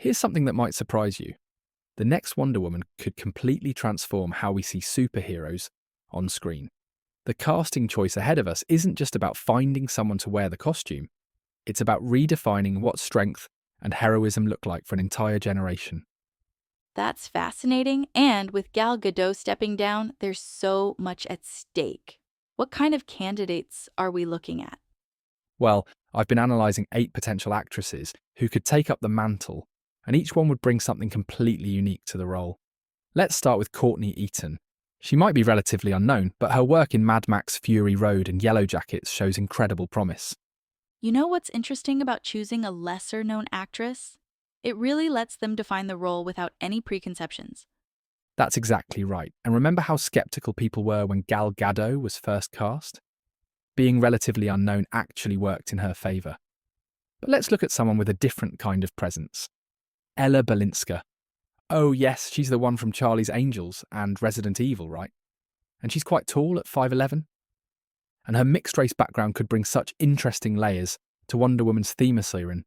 Here's something that might surprise you. The next Wonder Woman could completely transform how we see superheroes on screen. The casting choice ahead of us isn't just about finding someone to wear the costume, it's about redefining what strength and heroism look like for an entire generation. That's fascinating. And with Gal Gadot stepping down, there's so much at stake. What kind of candidates are we looking at? Well, I've been analysing 8 potential actresses who could take up the mantle, and each one would bring something completely unique to the role. Let's start with Courtney Eaton. She might be relatively unknown, but her work in Mad Max Fury Road and Yellow Jackets shows incredible promise. You know what's interesting about choosing a lesser known actress? It really lets them define the role without any preconceptions. That's exactly right. And remember how skeptical people were when Gal Gadot was first cast? Being relatively unknown actually worked in her favour. But let's look at someone with a different kind of presence. Ella Balinska. Oh yes, she's the one from Charlie's Angels and Resident Evil, right? And she's quite tall at 5'11". And her mixed race background could bring such interesting layers to Wonder Woman's Themyscira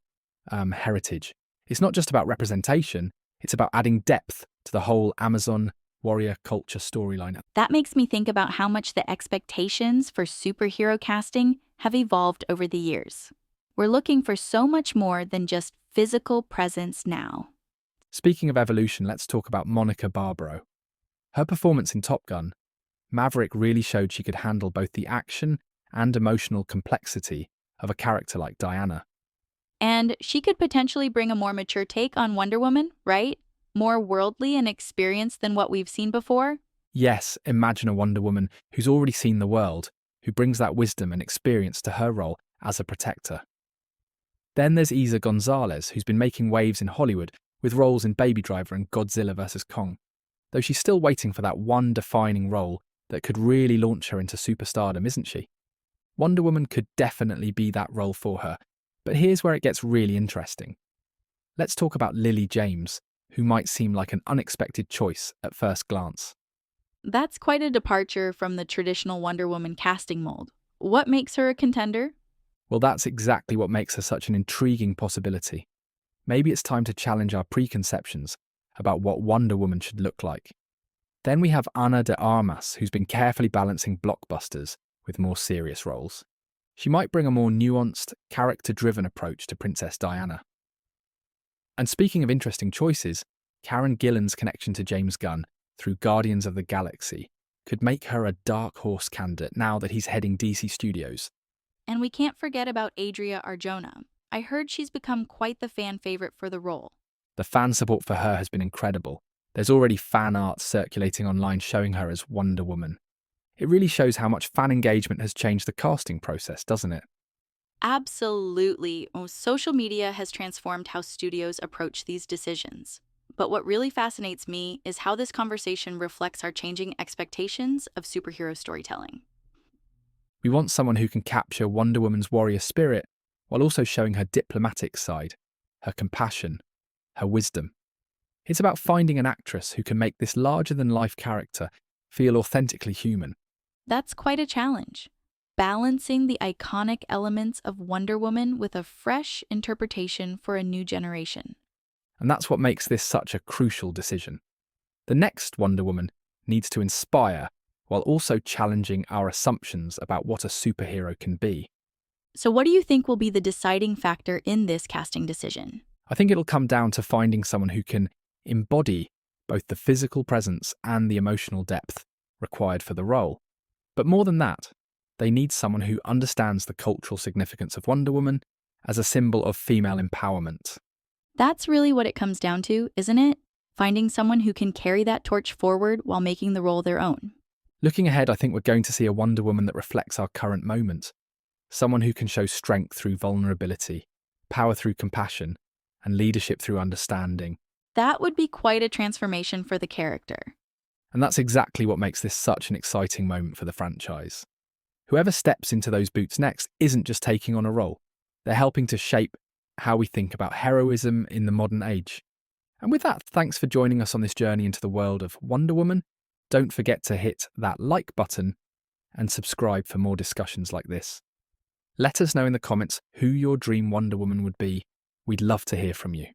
heritage. It's not just about representation, it's about adding depth to the whole Amazon warrior culture storyline. That makes me think about how much the expectations for superhero casting have evolved over the years. We're looking for so much more than just physical presence now. Speaking of evolution, let's talk about Monica Barbaro. Her performance in Top Gun, Maverick really showed she could handle both the action and emotional complexity of a character like Diana. And she could potentially bring a more mature take on Wonder Woman, right? More worldly and experienced than what we've seen before? Yes, imagine a Wonder Woman who's already seen the world, who brings that wisdom and experience to her role as a protector. Then there's Isa Gonzalez, who's been making waves in Hollywood with roles in Baby Driver and Godzilla vs. Kong, though she's still waiting for that one defining role that could really launch her into superstardom, isn't she? Wonder Woman could definitely be that role for her, but here's where it gets really interesting. Let's talk about Lily James, who might seem like an unexpected choice at first glance. That's quite a departure from the traditional Wonder Woman casting mold. What makes her a contender? Well, that's exactly what makes her such an intriguing possibility. Maybe it's time to challenge our preconceptions about what Wonder Woman should look like. Then we have Ana de Armas, who's been carefully balancing blockbusters with more serious roles. She might bring a more nuanced, character-driven approach to Princess Diana. And speaking of interesting choices, Karen Gillan's connection to James Gunn through Guardians of the Galaxy could make her a dark horse candidate now that he's heading DC Studios. And we can't forget about Adria Arjona. I heard she's become quite the fan favorite for the role. The fan support for her has been incredible. There's already fan art circulating online showing her as Wonder Woman. It really shows how much fan engagement has changed the casting process, doesn't it? Absolutely. Social media has transformed how studios approach these decisions. But what really fascinates me is how this conversation reflects our changing expectations of superhero storytelling. We want someone who can capture Wonder Woman's warrior spirit while also showing her diplomatic side, her compassion, her wisdom. It's about finding an actress who can make this larger-than-life character feel authentically human. That's quite a challenge. Balancing the iconic elements of Wonder Woman with a fresh interpretation for a new generation. And that's what makes this such a crucial decision. The next Wonder Woman needs to inspire while also challenging our assumptions about what a superhero can be. So, what do you think will be the deciding factor in this casting decision? I think it'll come down to finding someone who can embody both the physical presence and the emotional depth required for the role. But more than that, they need someone who understands the cultural significance of Wonder Woman as a symbol of female empowerment. That's really what it comes down to, isn't it? Finding someone who can carry that torch forward while making the role their own. Looking ahead, I think we're going to see a Wonder Woman that reflects our current moment. Someone who can show strength through vulnerability, power through compassion, and leadership through understanding. That would be quite a transformation for the character. And that's exactly what makes this such an exciting moment for the franchise. Whoever steps into those boots next isn't just taking on a role. They're helping to shape how we think about heroism in the modern age. And with that, thanks for joining us on this journey into the world of Wonder Woman. Don't forget to hit that like button and subscribe for more discussions like this. Let us know in the comments who your dream Wonder Woman would be. We'd love to hear from you.